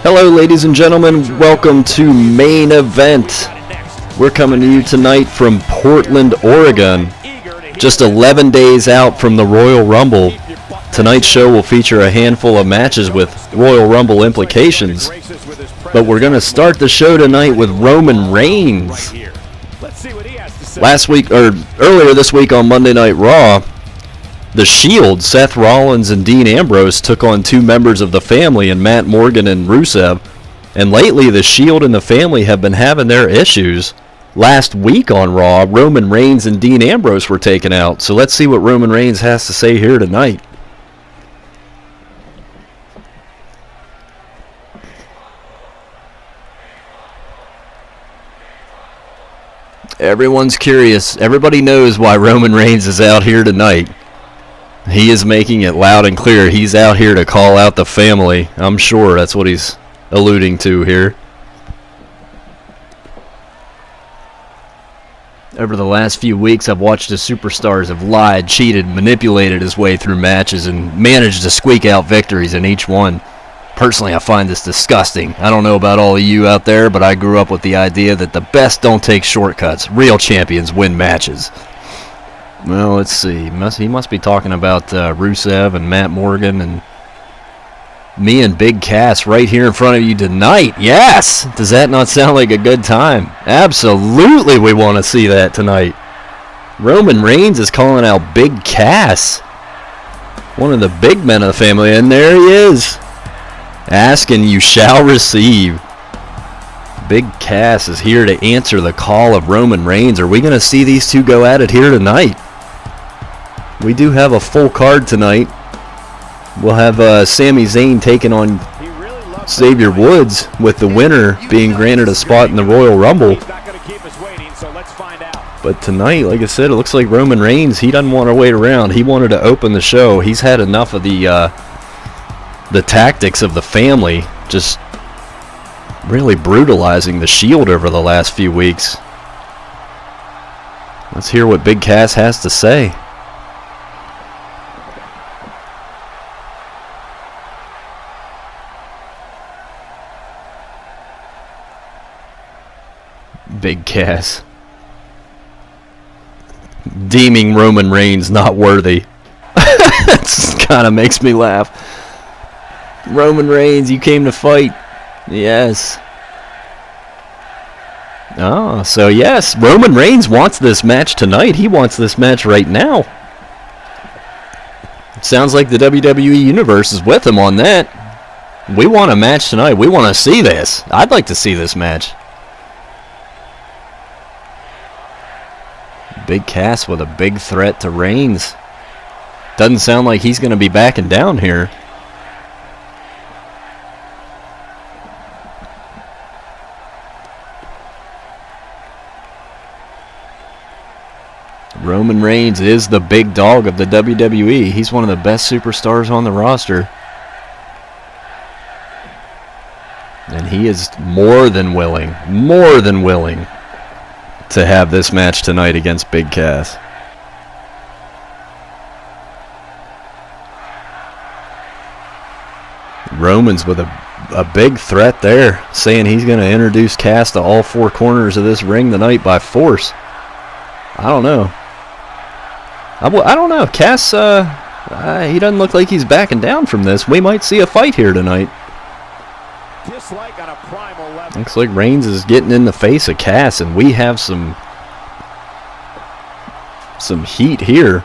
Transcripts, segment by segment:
Hello, ladies and gentlemen. Welcome to Main Event. We're coming to you tonight from Portland, Oregon. Just 11 days out from the Royal Rumble. Tonight's show will feature a handful of matches with Royal Rumble implications. But we're going to start the show tonight with Roman Reigns. Earlier this week on Monday Night Raw, The Shield, Seth Rollins and Dean Ambrose, took on two members of the family in Matt Morgan and Rusev. And lately, The Shield and the family have been having their issues. Last week on Raw, Roman Reigns and Dean Ambrose were taken out. So let's see what Roman Reigns has to say here tonight. Everyone's curious. Everybody knows why Roman Reigns is out here tonight. He is making it loud and clear. He's out here to call out the family. I'm sure that's what he's alluding to here. Over the last few weeks, I've watched the superstars have lied, cheated, manipulated his way through matches, and managed to squeak out victories in each one. Personally, I find this disgusting. I don't know about all of you out there, but I grew up with the idea that the best don't take shortcuts. Real champions win matches. Well, let's see. He must be talking about Rusev and Matt Morgan and me and Big Cass right here in front of you tonight. Yes! Does that not sound like a good time? Absolutely we want to see that tonight. Roman Reigns is calling out Big Cass, one of the big men of the family, and there he is. Ask and you shall receive. Big Cass is here to answer the call of Roman Reigns. Are we going to see these two go at it here tonight? We do have a full card tonight. We'll have Sami Zayn taking on Xavier Woods, with the winner being granted a spot in the Royal Rumble. But tonight, like I said, it looks like Roman Reigns, he doesn't want to wait around. He wanted to open the show. He's had enough of the tactics of the family, just really brutalizing the Shield over the last few weeks. Let's hear what Big Cass has to say. Big Cass deeming Roman Reigns not worthy. That kind of makes me laugh. Roman Reigns, you came to fight. Yes. Oh, so yes, Roman Reigns wants this match tonight. He wants this match right now. Sounds like the WWE Universe is with him on that. We want a match tonight. We want to see this. I'd like to see this match. Big Cass with a big threat to Reigns. Doesn't sound like he's going to be backing down here. Roman Reigns is the big dog of the WWE. He's one of the best superstars on the roster. And he is more than willing to have this match tonight against Big Cass. Roman's with a big threat there, saying he's going to introduce Cass to all four corners of this ring tonight by force. I don't know. I don't know. Cass, he doesn't look like he's backing down from this. We might see a fight here tonight. Dislike on a primal level. Looks like Reigns is getting in the face of Cass, and we have some heat here.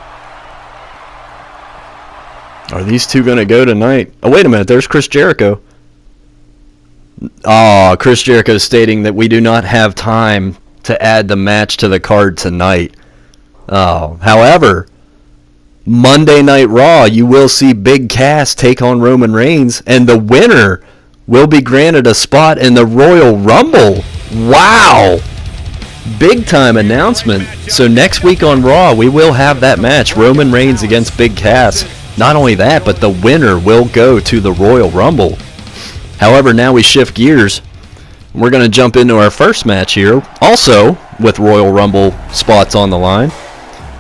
Are these two going to go tonight? Oh, wait a minute. There's Chris Jericho. Oh, Chris Jericho stating that we do not have time to add the match to the card tonight. Oh, however, Monday Night Raw, you will see Big Cass take on Roman Reigns, and the winner will be granted a spot in the Royal Rumble. Wow! Big time announcement. So next week on Raw, we will have that match, Roman Reigns against Big Cass. Not only that, but the winner will go to the Royal Rumble. However, now we shift gears. We're going to jump into our first match here, also with Royal Rumble spots on the line.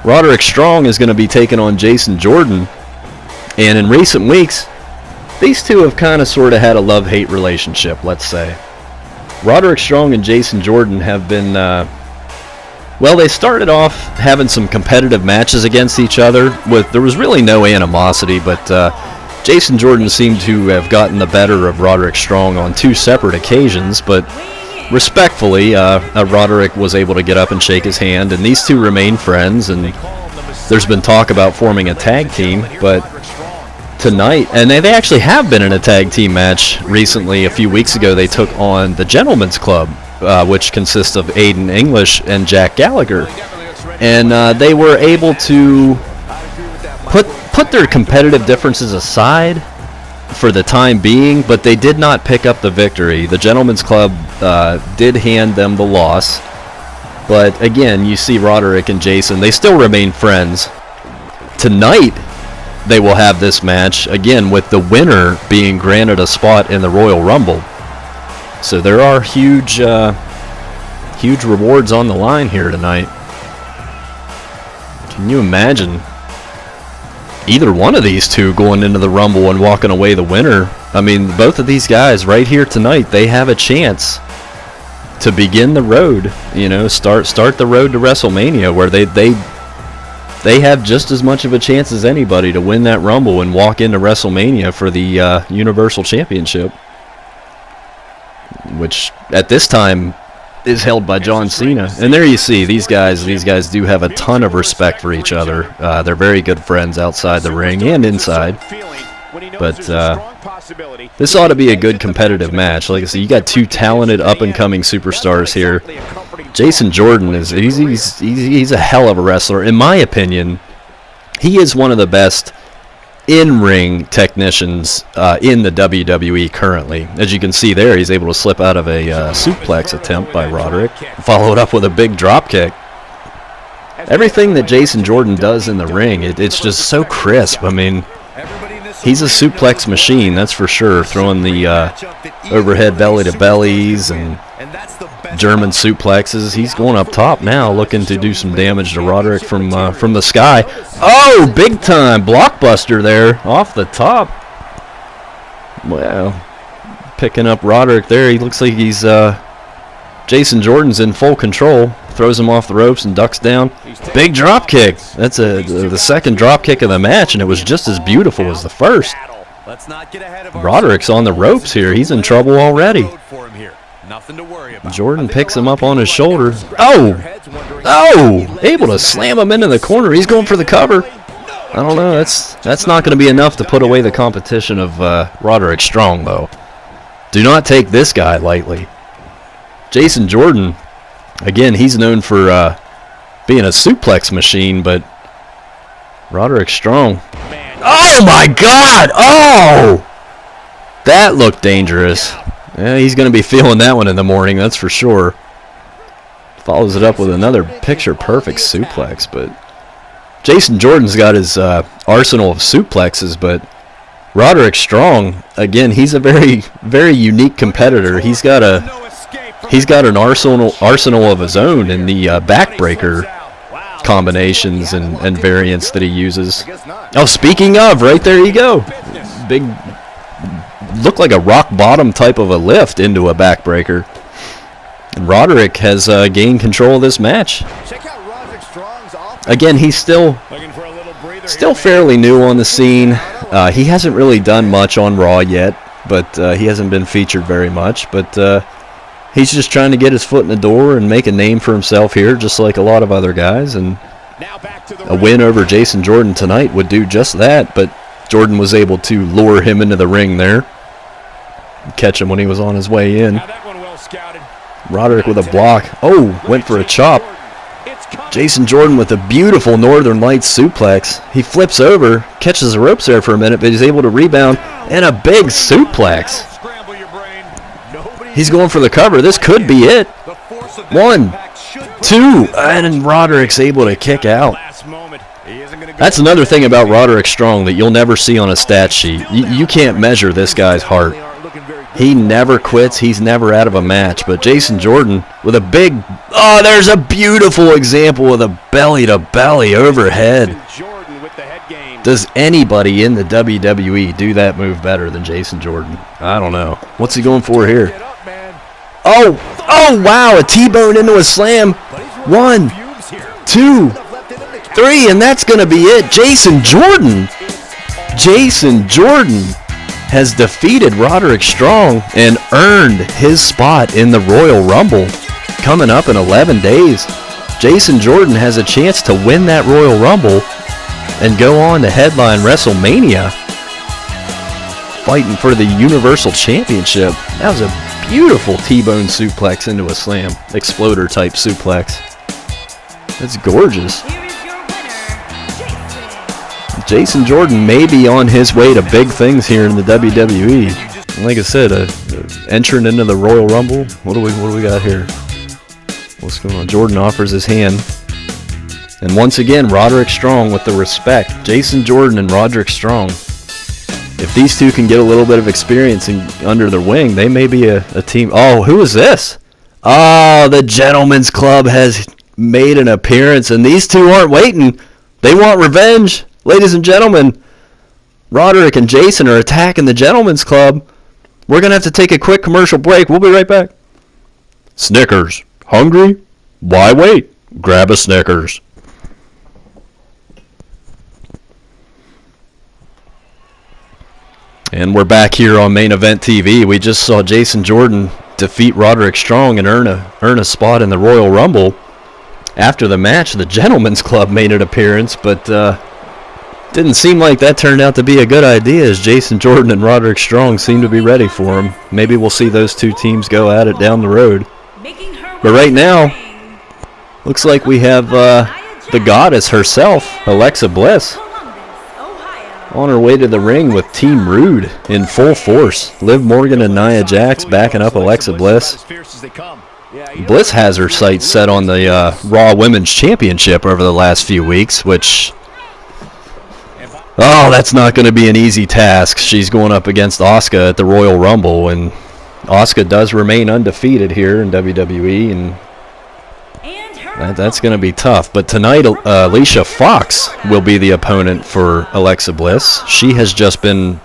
Roderick Strong is going to be taking on Jason Jordan. And in recent weeks, these two have kind of sort of had a love-hate relationship, let's say. Roderick Strong and Jason Jordan have been, well, they started off having some competitive matches against each other. There was really no animosity, but Jason Jordan seemed to have gotten the better of Roderick Strong on 2 separate occasions, but respectfully, Roderick was able to get up and shake his hand, and these two remain friends, and there's been talk about forming a tag team, but tonight, and they actually have been in a tag team match recently. A few weeks ago, they took on the Gentlemen's Club, which consists of Aiden English and Jack Gallagher, and they were able to put their competitive differences aside for the time being, but they did not pick up the victory. The Gentlemen's Club did hand them the loss, but again, you see Roderick and Jason, they still remain friends. Tonight, they will have this match, again, with the winner being granted a spot in the Royal Rumble. So there are huge rewards on the line here tonight. Can you imagine either one of these two going into the Rumble and walking away the winner? I mean, both of these guys right here tonight, they have a chance to begin the road, you know, start the road to WrestleMania, where they have just as much of a chance as anybody to win that Rumble and walk into WrestleMania for the Universal Championship, which at this time is held by John Cena. And there you see, these guys do have a ton of respect for each other. They're very good friends outside the ring and inside. But this ought to be a good competitive match. Like I said, you got 2 talented up-and-coming superstars here. Jason Jordan he's a hell of a wrestler. In my opinion, he is one of the best in-ring technicians in the WWE currently. As you can see there, he's able to slip out of a suplex attempt by Roderick, followed up with a big drop kick. Everything that Jason Jordan does in the ring, it's just so crisp. I mean, he's a suplex machine, that's for sure, throwing the overhead belly-to-bellies and German suplexes. He's going up top now, looking to do some damage to Roderick from the sky. Oh, big time blockbuster there off the top. Well, picking up Roderick there. He looks like he's Jason Jordan's in full control. Throws him off the ropes and ducks down. Big drop kick. That's the second drop kick of the match, and it was just as beautiful as the first. Roderick's on the ropes here. He's in trouble already. Jordan picks him up on his shoulder. Oh! Able to slam him into the corner. He's going for the cover. I don't know. That's not going to be enough to put away the competition of Roderick Strong, though. Do not take this guy lightly. Jason Jordan, again, he's known for being a suplex machine, but Roderick Strong. Oh, my God! Oh! That looked dangerous. Yeah, he's going to be feeling that one in the morning, that's for sure. Follows it up with another picture-perfect suplex, but Jason Jordan's got his arsenal of suplexes, but Roderick Strong, again, he's a very, very unique competitor. He's got an arsenal of his own in the backbreaker combinations and variants that he uses. Oh, speaking of, right there you go. Big, looked like a rock bottom type of a lift into a backbreaker. And Roderick has gained control of this match. Again, he's still fairly new on the scene. He hasn't really done much on Raw yet, but he hasn't been featured very much. But he's just trying to get his foot in the door and make a name for himself here, just like a lot of other guys. And a win over Jason Jordan tonight would do just that. But Jordan was able to lure him into the ring there, catch him when he was on his way in. Roderick with a block. Oh, went for a chop. Jason Jordan with a beautiful Northern Lights suplex. He flips over, catches the ropes there for a minute, but he's able to rebound, and a big suplex. He's going for the cover. This could be it. 1, 2, and Roderick's able to kick out. That's another thing about Roderick Strong that you'll never see on a stat sheet. You can't measure this guy's heart. He never quits. He's never out of a match. But Jason Jordan with a big... Oh, there's a beautiful example of the belly-to-belly overhead. Does anybody in the WWE do that move better than Jason Jordan? I don't know. What's he going for here? Oh, wow, a T-bone into a slam. 1, 2, 3, and that's going to be it. Jason Jordan has defeated Roderick Strong and earned his spot in the Royal Rumble. Coming up in 11 days, Jason Jordan has a chance to win that Royal Rumble and go on to headline WrestleMania, fighting for the Universal Championship. That was a beautiful T-bone suplex into a slam, exploder type suplex. That's gorgeous. Jason Jordan may be on his way to big things here in the WWE. Like I said, entrant into the Royal Rumble. What do we got here? What's going on? Jordan offers his hand. And once again, Roderick Strong with the respect. Jason Jordan and Roderick Strong. If these two can get a little bit of experience under their wing, they may be a team. Oh, who is this? Oh, the Gentlemen's Club has made an appearance, and these two aren't waiting. They want revenge. Ladies and gentlemen, Roderick and Jason are attacking the Gentlemen's Club. We're going to have to take a quick commercial break. We'll be right back. Snickers. Hungry? Why wait? Grab a Snickers. And we're back here on Main Event TV. We just saw Jason Jordan defeat Roderick Strong and earn a spot in the Royal Rumble. After the match, the Gentlemen's Club made an appearance, but didn't seem like that turned out to be a good idea, as Jason Jordan and Roderick Strong seem to be ready for him. Maybe we'll see those two teams go at it down the road. But right now, looks like we have the goddess herself, Alexa Bliss, on her way to the ring with Team Rude in full force. Liv Morgan and Nia Jax backing up Alexa Bliss. Bliss has her sights set on the Raw Women's Championship over the last few weeks, which... oh, that's not going to be an easy task. She's going up against Asuka at the Royal Rumble, and Asuka does remain undefeated here in WWE, and that's going to be tough. But tonight, Alicia Fox will be the opponent for Alexa Bliss. She has just been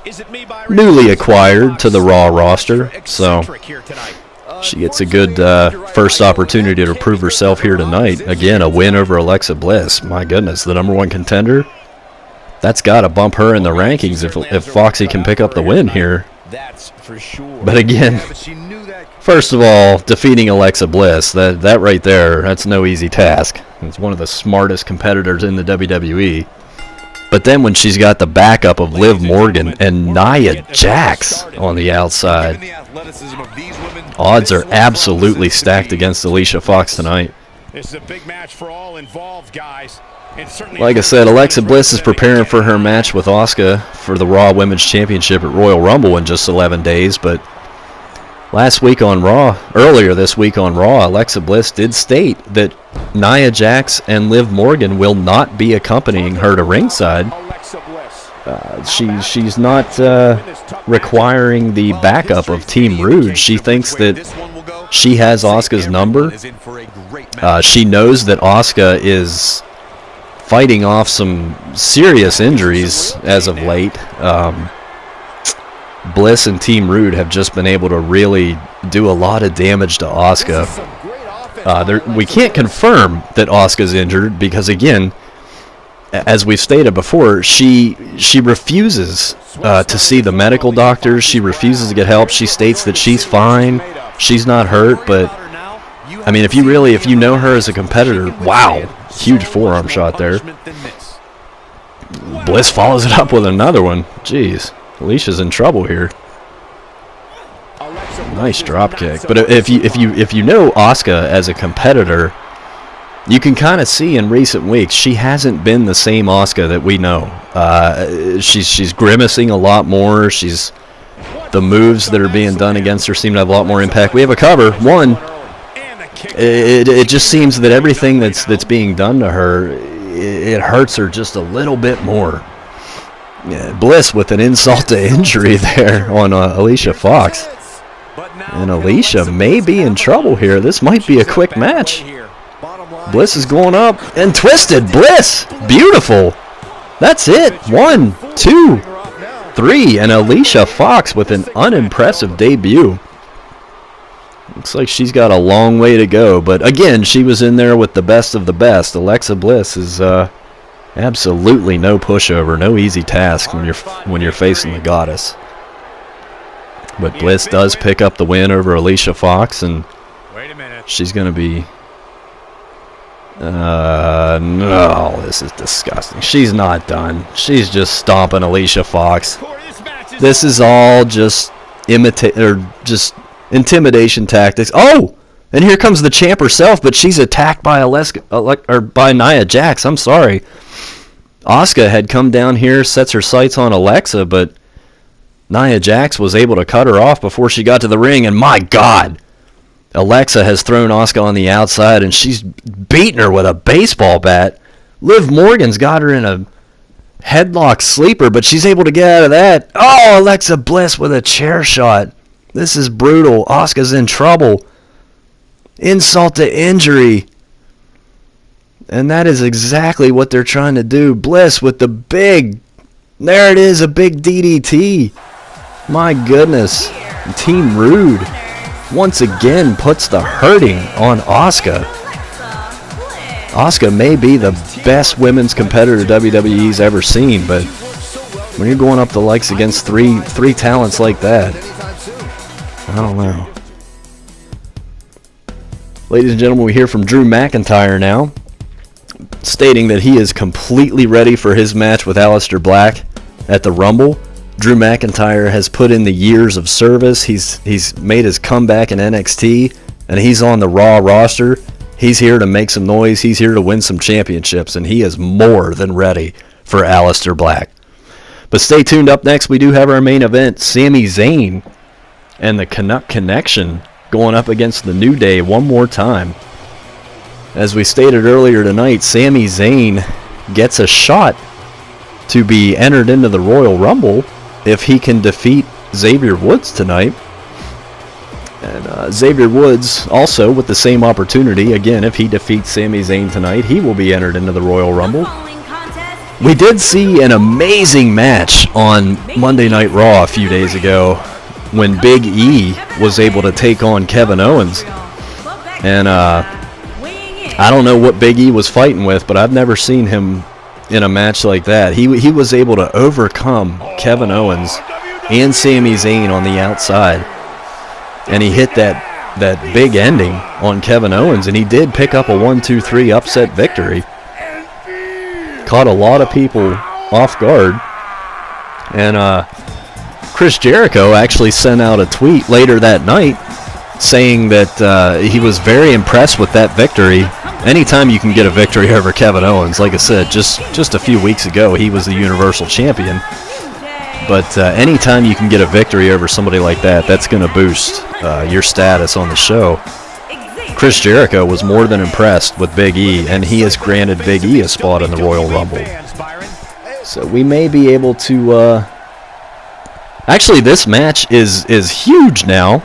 newly acquired to the Raw roster, so she gets a good first opportunity to prove herself here tonight. Again, a win over Alexa Bliss. My goodness, the #1 contender. That's got to bump her in the rankings if Foxy can pick up the win here. But again, first of all, defeating Alexa Bliss, that right there, that's no easy task. It's one of the smartest competitors in the WWE. But then when she's got the backup of Liv Morgan and Nia Jax on the outside, odds are absolutely stacked against Alicia Fox tonight. This is a big match for all involved, guys. Like I said, Alexa Bliss is preparing for her match with Asuka for the Raw Women's Championship at Royal Rumble in just 11 days. But earlier this week on Raw, Alexa Bliss did state that Nia Jax and Liv Morgan will not be accompanying her to ringside. She's not requiring the backup of Team Rude. She thinks that she has Asuka's number. She knows that Asuka is fighting off some serious injuries as of late. Bliss and Team Rude have just been able to really do a lot of damage to Asuka. We can't confirm that Asuka's injured because, again, as we've stated before, she refuses to see the medical doctors. She refuses to get help. She states that she's fine, she's not hurt. But I mean, if you know her as a competitor, wow, huge forearm shot there. Bliss follows it up with another one. Jeez, Alicia's in trouble here. Nice drop kick. But if you know Asuka as a competitor, you can kind of see in recent weeks she hasn't been the same Asuka that we know. She's grimacing a lot more. The moves that are being done against her seem to have a lot more impact. We have a cover. One. It just seems that everything that's being done to her, it hurts her just a little bit more. Yeah, Bliss with an insult to injury there on Alicia Fox. And Alicia may be in trouble here. This might be a quick match. Bliss is going up and twisted. Bliss, beautiful. That's it. 1, 2, 3. And Alicia Fox with an unimpressive debut. Looks like she's got a long way to go. But again, she was in there with the best of the best. Alexa Bliss is absolutely no pushover, no easy task when you're facing the goddess. But Bliss does pick up the win over Alicia Fox, and she's going to be... no, this is disgusting. She's not done. She's just stomping Alicia Fox. This is all just intimidation tactics. Oh, and here comes the champ herself, but she's attacked by by Nia Jax. I'm sorry. Asuka had come down here, sets her sights on Alexa, but Nia Jax was able to cut her off before she got to the ring, and my God, Alexa has thrown Asuka on the outside, and she's beating her with a baseball bat. Liv Morgan's got her in a headlock sleeper, but she's able to get out of that. Oh, Alexa Bliss with a chair shot. This is brutal. Asuka's in trouble. Insult to injury. And that is exactly what they're trying to do. Bliss with the big... There it is, a big DDT. My goodness. Team Rude once again puts the hurting on Asuka. Asuka may be the best women's competitor WWE's ever seen, but when you're going up the likes against three talents like that, I don't know. Ladies and gentlemen, we hear from Drew McIntyre now, stating that he is completely ready for his match with Aleister Black at the Rumble. Drew McIntyre has put in the years of service. He's made his comeback in NXT, and he's on the Raw roster. He's here to make some noise. He's here to win some championships, and he is more than ready for Aleister Black. But stay tuned. Up next, we do have our main event, Sami Zayn and the Canuck Connection going up against the New Day one more time. As we stated earlier tonight, Sami Zayn gets a shot to be entered into the Royal Rumble if he can defeat Xavier Woods tonight. And Xavier Woods also with the same opportunity. Again, if he defeats Sami Zayn tonight, he will be entered into the Royal Rumble. We did see an amazing match on Monday Night Raw a few days ago when Big E was able to take on Kevin Owens. And I don't know what Big E was fighting with, but I've never seen him in a match like that. He was able to overcome Kevin Owens and Sami Zayn on the outside, and he hit that big ending on Kevin Owens, and he did pick up a 1-2-3 upset victory. Caught a lot of people off guard, and Chris Jericho actually sent out a tweet later that night saying that he was very impressed with that victory. Anytime you can get a victory over Kevin Owens, like I said, just a few weeks ago, he was the Universal Champion. But anytime you can get a victory over somebody like that, that's going to boost your status on the show. Chris Jericho was more than impressed with Big E, and he has granted Big E a spot in the Royal Rumble. So we may be able to... Actually, this match is huge now,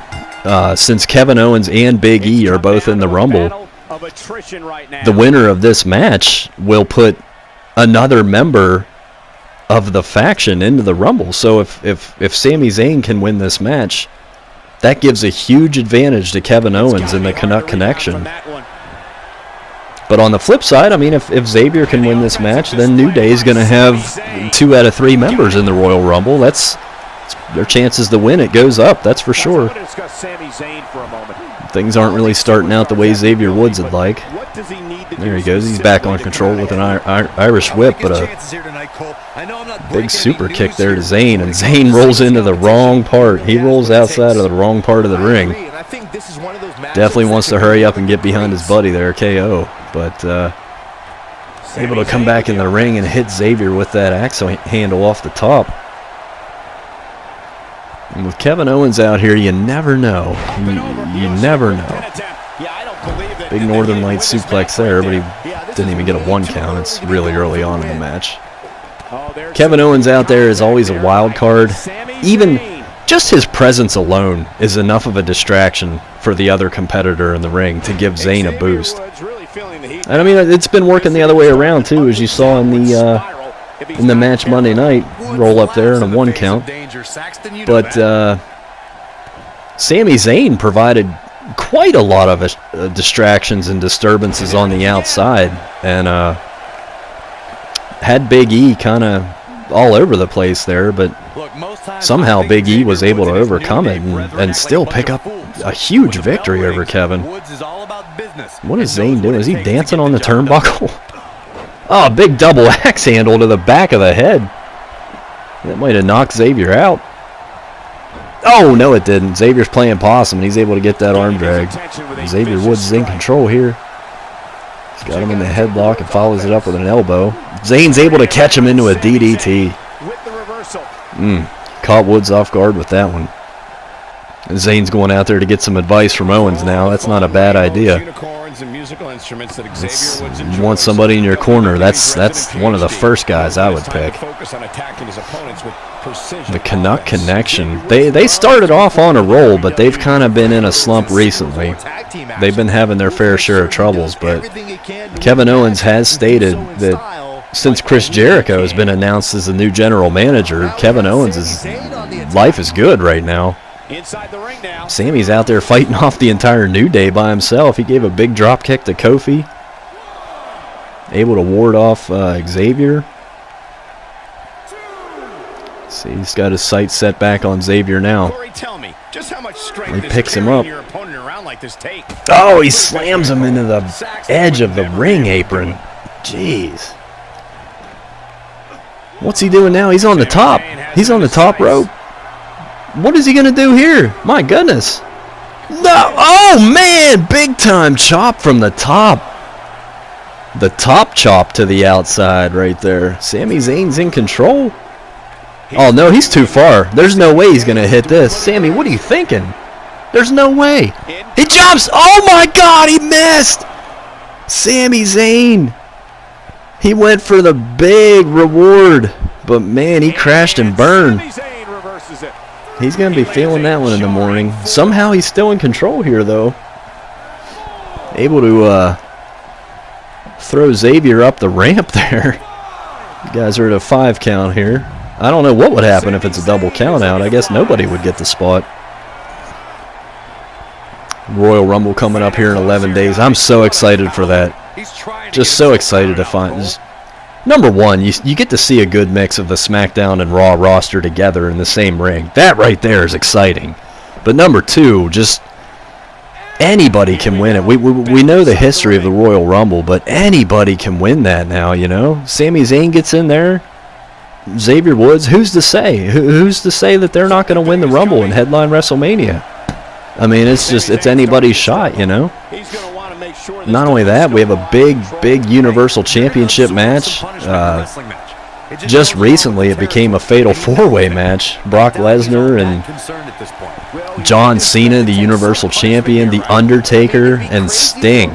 since Kevin Owens and Big E are both in the Rumble. The winner of this match will put another member of the faction into the Rumble. So if Sami Zayn can win this match, that gives a huge advantage to Kevin Owens and the Canuck Connection. But on the flip side, I mean, if Xavier can win this match, then New Day is going to have 2 out of 3 members in the Royal Rumble. That's their chances to win it goes up, that's for sure. Things aren't really starting out the way Xavier Woods would like. There he goes. He's back on control with an Irish whip, but a big super kick there to Zayn, and Zayn rolls into the wrong part. He rolls outside of the wrong part of the ring. Definitely wants to hurry up and get behind his buddy there, KO, but able to come back in the ring and hit Xavier with that axe handle off the top. And with Kevin Owens out here, you never know. You never know. Big Northern Lights suplex there, but he didn't even get a 1 count. It's really early on in the match. Kevin Owens out there is always a wild card. Even just his presence alone is enough of a distraction for the other competitor in the ring to give Zayn a boost. And I mean, it's been working the other way around too, as you saw in in the match Monday night. Roll up there in a 1 count. But Sami Zayn provided quite a lot of distractions and disturbances on the outside, and had Big E kind of all over the place there, but somehow Big E was able to overcome it and still pick up a huge victory over Kevin. What is Zayn doing? Is he dancing on the turnbuckle? Oh, a big double axe handle to the back of the head. That might have knocked Xavier out. Oh, no it didn't. Xavier's playing possum, and he's able to get that arm drag. Xavier Woods is in control here. He's got him in the headlock and follows it up with an elbow. Zayn's able to catch him into a DDT. Caught Woods off guard with that one. And Zayn's going out there to get some advice from Owens now. That's not a bad idea. You want somebody in your corner. That's one of the first guys I would pick. The Canuck Connection. They started off on a roll, but they've kind of been in a slump recently. They've been having their fair share of troubles, but Kevin Owens has stated that since Chris Jericho has been announced as the new general manager, Kevin Owens' life is good right now. Sami's out there fighting off the entire New Day by himself. He gave a big drop kick to Kofi. Able to ward off Xavier. See, he's got his sights set back on Xavier now. He picks him up. Oh, he slams him into the edge of the ring apron. Jeez. What's he doing now? He's on the top. He's on the top rope. What is he going to do here? My goodness. No. Oh, man. Big time chop from the top. The top chop to the outside right there. Sami Zayn's in control. Oh, no, he's too far. There's no way he's going to hit this. Sami, what are you thinking? There's no way. He jumps. Oh, my God, he missed. Sami Zayn. He went for the big reward. But, man, he crashed and burned. He's going to be feeling that one in the morning. Somehow he's still in control here, though. Able to throw Xavier up the ramp there. You guys are at a 5 count here. I don't know what would happen if it's a double count out. I guess nobody would get the spot. Royal Rumble coming up here in 11 days. I'm so excited for that. Just so excited to find. Number one, you get to see a good mix of the SmackDown and Raw roster together in the same ring. That right there is exciting. But number two, just anybody can win it. We know the history of the Royal Rumble, but anybody can win that now, you know. Sami Zayn gets in there. Xavier Woods, who's to say? Who's to say that they're not going to win the Rumble and headline WrestleMania? I mean, it's anybody's shot, you know. Not only that, we have a big Universal Championship match. Just recently, it became a fatal 4-way match. Brock Lesnar and John Cena, the Universal Champion, The Undertaker, and Sting.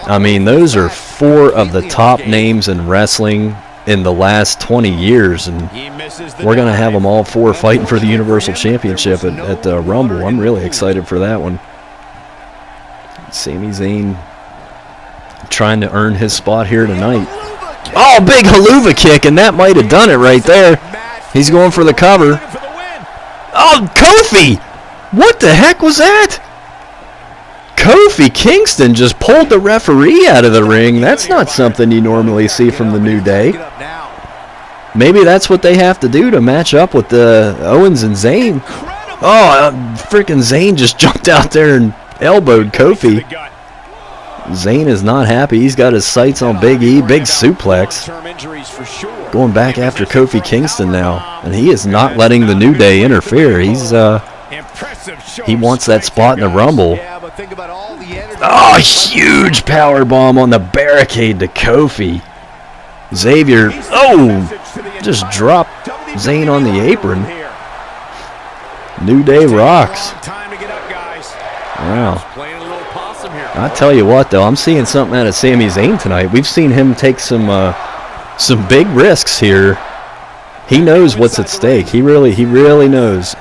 I mean, those are 4 of the top names in wrestling in the last 20 years, and we're going to have them all 4 fighting for the Universal Championship at the Rumble. I'm really excited for that one. Sami Zayn trying to earn his spot here tonight. Oh, big haluva kick, and that might have done it right there. He's going for the cover. Oh, Kofi! What the heck was that? Kofi Kingston just pulled the referee out of the ring. That's not something you normally see from the New Day. Maybe that's what they have to do to match up with the Owens and Zayn. Oh, freaking Zayn just jumped out there and elbowed Kofi. Zayn is not happy. He's got his sights on Big E. Big suplex. Going back after Kofi Kingston now. And he is not letting the New Day interfere. He wants that spot in the Rumble. Oh, huge powerbomb on the barricade to Kofi. Xavier, just dropped Zayn on the apron. New Day rocks. Wow. I tell you what, though, I'm seeing something out of Sami Zayn tonight. We've seen him take some big risks here. He knows what's at stake. He really knows.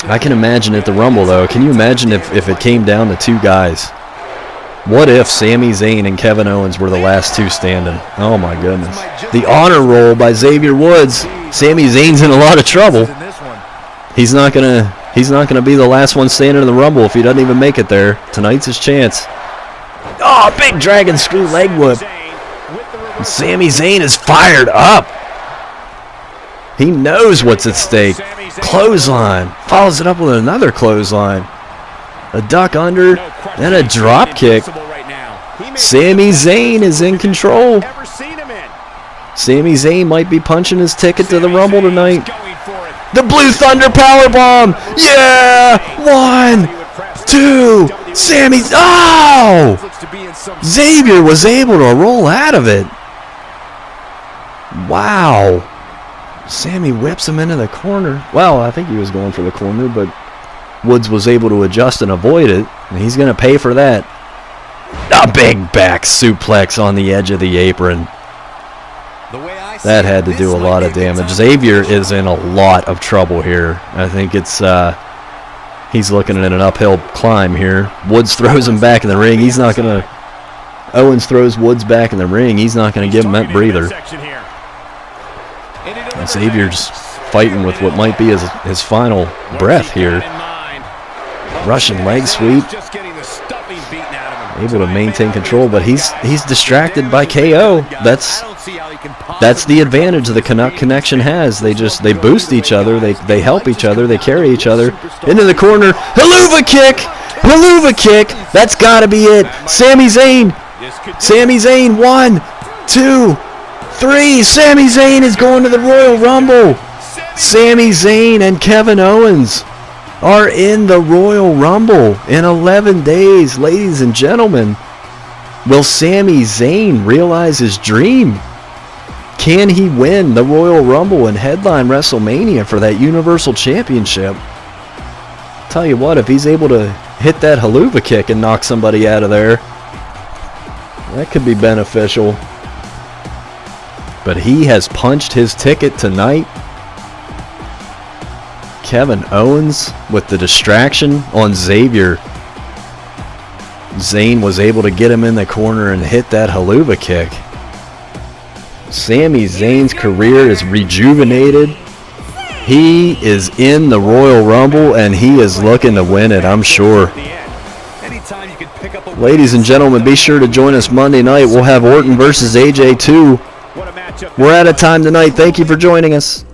I can imagine at the Rumble, though. Can you imagine if it came down to 2 guys? What if Sami Zayn and Kevin Owens were the last two standing? Oh my goodness. The honor roll by Xavier Woods. Sami Zayn's in a lot of trouble. He's not gonna be the last one standing in the Rumble if he doesn't even make it there. Tonight's his chance. Oh, big dragon screw leg whip. Sami Zayn is fired up. He knows what's at stake. Clothesline. Follows it up with another clothesline. A duck under and a drop kick. Sami Zayn is in control. Sami Zayn might be punching his ticket to the Rumble tonight. The Blue Thunder Powerbomb. Yeah. 1, 2. Sami. Oh! Xavier was able to roll out of it. Wow. Sami whips him into the corner. Well, I think he was going for the corner, but Woods was able to adjust and avoid it, and he's going to pay for that. A big back suplex on the edge of the apron. That had to do a lot of damage. Xavier is in a lot of trouble here. I think it's he's looking at an uphill climb here. Woods throws him back in the ring. He's not going to. Owens throws Woods back in the ring. He's not going to give him that breather. And Xavier's fighting with what might be his final breath here. Russian leg sweep. Able to maintain control, but he's distracted by KO. That's the advantage the Canuck Connection has. They boost each other, they help each other, they carry each other into the corner. Helluva kick! Helluva kick! That's gotta be it. Sami Zayn! Sami Zayn, 1, 2, 3. Sami Zayn is going to the Royal Rumble. Sami Zayn and Kevin Owens are in the Royal Rumble in 11 days, ladies and gentlemen. Will Sami Zayn realize his dream? Can he win the Royal Rumble and headline WrestleMania for that Universal Championship? Tell you what, if he's able to hit that Helluva kick and knock somebody out of there, that could be beneficial. But he has punched his ticket tonight. Kevin Owens with the distraction on Xavier. Zayn was able to get him in the corner and hit that Helluva kick. Sami Zayn's career is rejuvenated. He is in the Royal Rumble and he is looking to win it, I'm sure. Ladies and gentlemen, be sure to join us Monday night. We'll have Orton versus AJ 2. We're out of time tonight. Thank you for joining us.